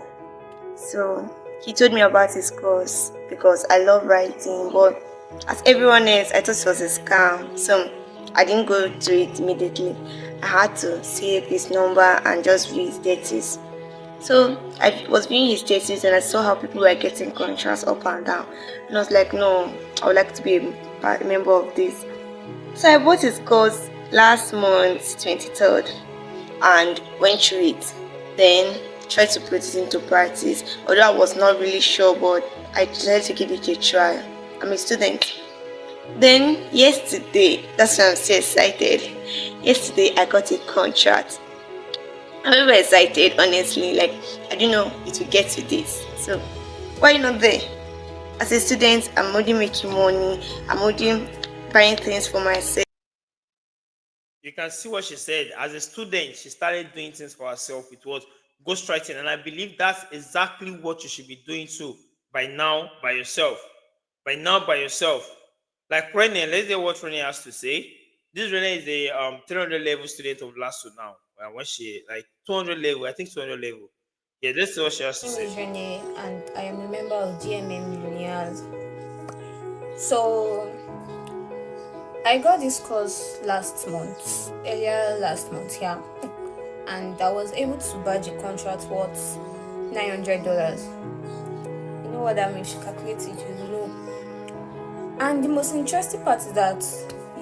So he told me about his course because I love writing, but as everyone else, I thought it was a scam. So I didn't go to it immediately. I had to save his number and just view his status. So I was viewing his status and I saw how people were getting contracts up and down. And I was like, no, I would like to be a member of this. So I bought his course last month, 23rd, and went through it. Then tried to put it into practice. Although I was not really sure, but I decided to give it a try. I'm a student. Then yesterday, that's why I'm so excited. Yesterday I got a contract. I'm very excited, honestly. Like, I didn't know it would get to this. So why not there? As a student, I'm already making money. I'm already buying things for myself. You can see what she said. As a student, she started doing things for herself. It was ghostwriting, and I believe that's exactly what you should be doing too. By now, by yourself. By now, by yourself. Like Rene, let's hear what Rene has to say. This Rene is a 300 level student of LASU now. When she like 200 level, I think 200 level. Yeah, let's see what she has to say. My name is Rene, and I am a member of GMM Millionaires. So I got this course earlier last month, yeah, and I was able to badge a contract worth $900. You know what that means? You calculate it, you know. And the most interesting part is that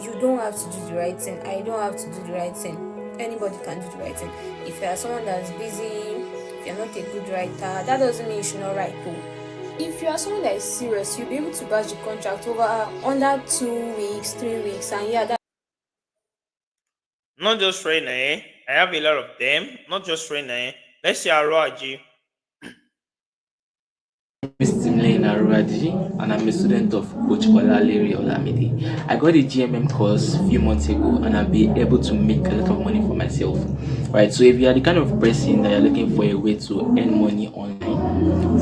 you don't have to do the writing. I don't have to do the writing. Anybody can do the writing. If you are someone that's busy, if you're not a good writer, that doesn't mean you should not write too. If you are someone that is serious, you'll be able to badge the contract under 2 weeks, 3 weeks, and yeah, Not just Rene, I have a lot of them. Not just Rene. Let's see Aroaji. And I'm a student of Coach Olalere Olamide. I got a GMM course a few months ago and I've been able to make a lot of money for myself. Right, so if you are the kind of person that you're looking for a way to earn money online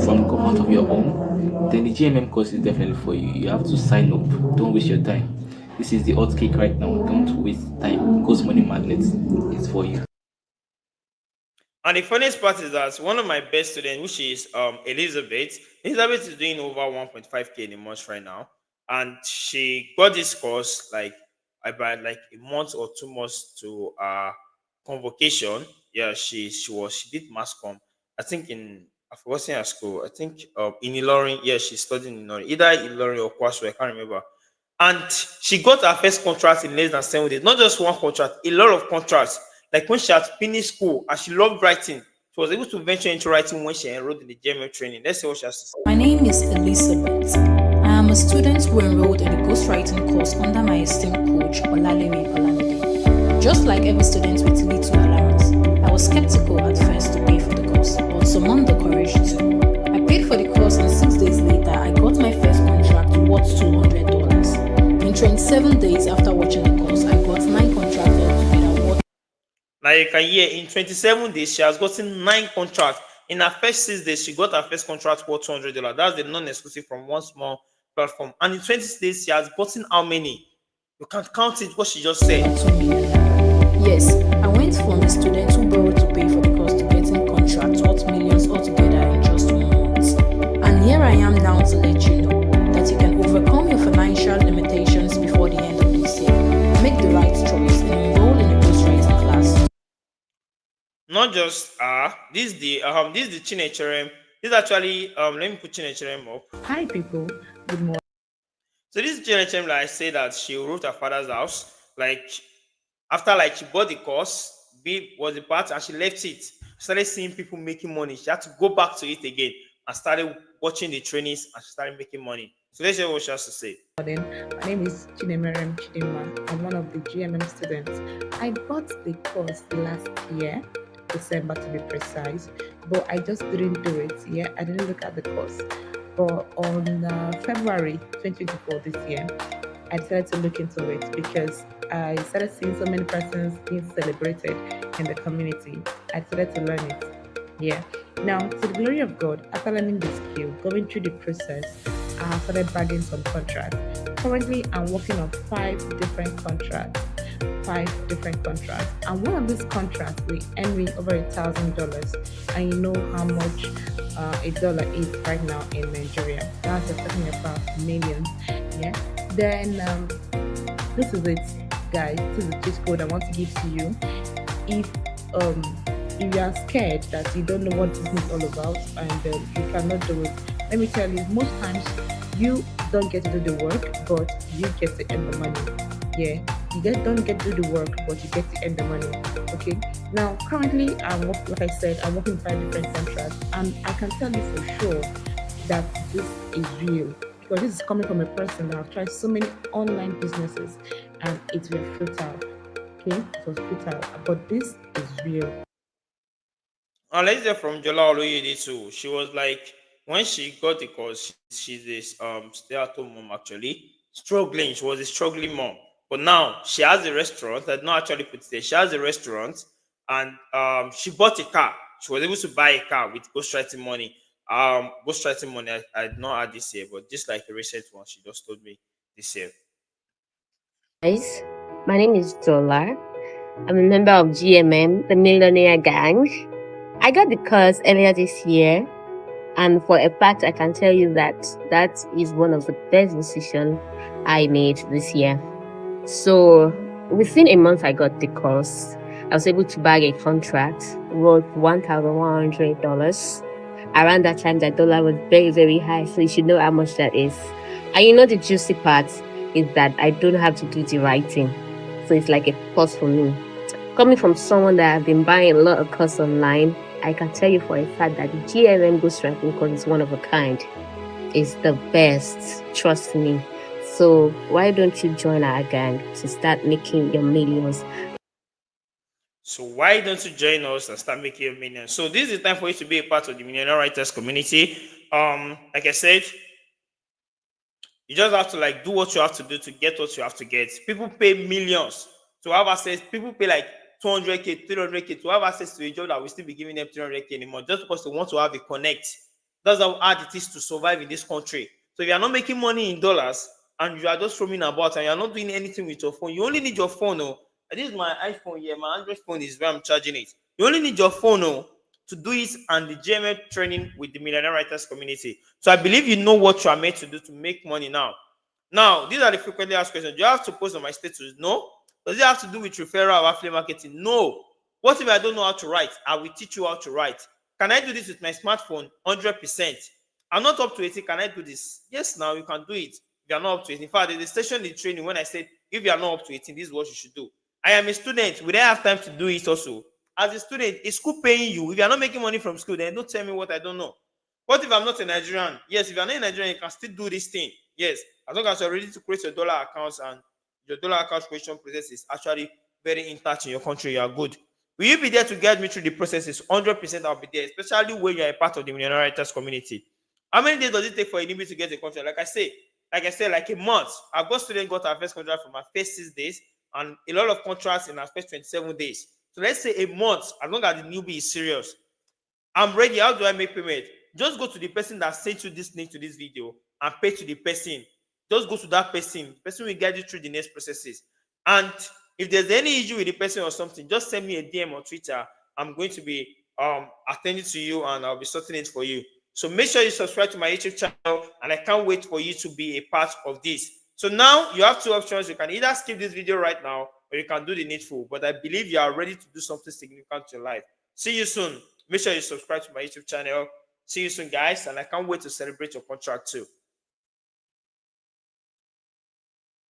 from the comfort of your home, then the GMM course is definitely for you. You have to sign up. Don't waste your time. This is the hot cake right now. Don't waste time. Ghost Money Magnet is for you. And the funniest part is that one of my best students, which is Elizabeth. Elizabeth is doing over 1.5k in a month right now, and she got this course like about like a month or 2 months to convocation. Yeah, she did mass comm. I think I forgot her school. I think in Ilorin. Yeah, she's studying in Ilorin, either Ilorin or Kwasu. I can't remember. And she got her first contract in less than 7 days. Not just one contract, a lot of contracts. Like when she had finished school and she loved writing, she was able to venture into writing when she enrolled in the GML training. Let's see what she has to say. My name is Elizabeth. I am a student who enrolled in the ghostwriting course under my esteemed coach, Olalere Olamide. Just like every student with little allowance, I was skeptical at first to pay for the course, but summoned the courage to. I paid for the course and 6 days later, I got my first contract worth $200. In 27 days after watching the course, I got 9 contracts altogether worth. Now you can hear in 27 days, she has gotten 9 contracts. In her first 6 days, she got her first contract worth $200. That's the non-exclusive from one small platform. And in 20 days, she has gotten how many? You can't count it, what she just said. Yes, I went from a student who borrowed Not just this is the Chinecherem. This is actually let me put Chinecherem up. Hi, people. Good morning. So this Chinecherem, like I say that she wrote her father's house. Like after like she bought the course, B was the part and she left it. Started seeing people making money. She had to go back to it again and started watching the trainings and she started making money. So let's hear what she has to say. My name is Chinemerem Chidima. I'm one of the GMM students. I bought the course last year, December to be precise, but I just didn't do it. Yeah, I didn't look at the course. But on February 2024 this year, I decided to look into it because I started seeing so many persons being celebrated in the community. I decided to learn it. Yeah. Now, to the glory of God, after learning the skill, going through the process, I started bagging some contracts. Currently, I'm working on five different contracts. Five different contracts, and one of these contracts will earn me over $1,000. And you know how much a dollar is right now in Nigeria. That's just talking about millions. Yeah. Then this is it, guys. This is the cheat code I want to give to you. If um if you are scared that you don't know what this is all about and you cannot do it, let me tell you, most times you don't get to do the work, but you get to earn the money. Yeah, don't get to do the work, but you get to earn the money. Okay. Now, currently, like I said, I'm working five different contracts, and I can tell you for sure that this is real because this is coming from a person that have tried so many online businesses and it was futile. Okay, it was futile, but this is real. Let's hear from Jola Oloyede too. She was like, when she got the course, she's this stay-at-home mom actually, struggling. She was a struggling mom, but now she has a restaurant. That not actually put it there. She has a restaurant, and she bought a car. She was able to buy a car with ghostwriting money. Ghostwriting money. I did not add this year, but just like a recent one, she just told me this year. Guys, my name is Zola. I'm a member of GMM, the Millionaire Gang. I got the course earlier this year, and for a fact, I can tell you that that is one of the best decisions I made this year. So, within a month, I got the course. I was able to bag a contract worth $1,100. Around that time, the dollar was very, very high, so you should know how much that is. And you know, the juicy part is that I don't have to do the writing, so it's like a plus for me. Coming from someone that I've been buying a lot of courses online, I can tell you for a fact that the GMM Ghostwriting course is one of a kind. It's the best, trust me. So why don't you join our gang to start making your millions? So why don't you join us and start making a million? So this is the time for you to be a part of the Millionaire Writers community. Like I said, you just have to like do what you have to do to get what you have to get. People pay millions to have access. People pay like 200k, 300k to have access to a job that will still be giving them 300k anymore just because they want to have a connect. That's how hard it is to survive in this country. So if you are not making money in dollars and you are just roaming about and you are not doing anything with your phone, you only need your phone. Oh, this is my iPhone here. My Android phone is where I'm charging it. You only need your phone. Oh, to do it and the GML training with the Millionaire Writers community. So I believe you know what you are meant to do to make money now. Now, these are the frequently asked questions. Do you have to post on my status? No. Does it have to do with referral or affiliate marketing? No. What if I don't know how to write? I will teach you how to write. Can I do this with my smartphone? 100%. I'm not up to 18. Can I do this? Yes, now you can do it. If you are not up to 18. In fact, the session in training when I said, if you are not up to 18, this is what you should do. I am a student. We don't have time to do it also. As a student, is school paying you? If you are not making money from school, then don't tell me what I don't know. What if I'm not a Nigerian? Yes, if you're not a Nigerian, you can still do this thing. Yes, as long as you're ready to create your dollar accounts and your dollar account creation process is actually very intact in your country, you are good. Will you be there to guide me through the processes? 100% I'll be there, especially when you're a part of the Millionaire Writers community. How many days does it take for a newbie to get a contract? Like I said, like a month. I've got students got our first contract for my first 6 days, and a lot of contracts in our first 27 days. So let's say a month, as long as the newbie is serious. I'm ready. How do I make payment? Just go to the person that sent you this link to this video and pay to the person. Just go to that person. The person will guide you through the next processes. And if there's any issue with the person or something, just send me a DM on Twitter. I'm going to be attending to you and I'll be sorting it for you. So make sure you subscribe to my YouTube channel, and I can't wait for you to be a part of this. So now you have two options. You can either skip this video right now or you can do the needful. But I believe you are ready to do something significant in your life. See you soon. Make sure you subscribe to my YouTube channel. See you soon, guys, and I can't wait to celebrate your contract too.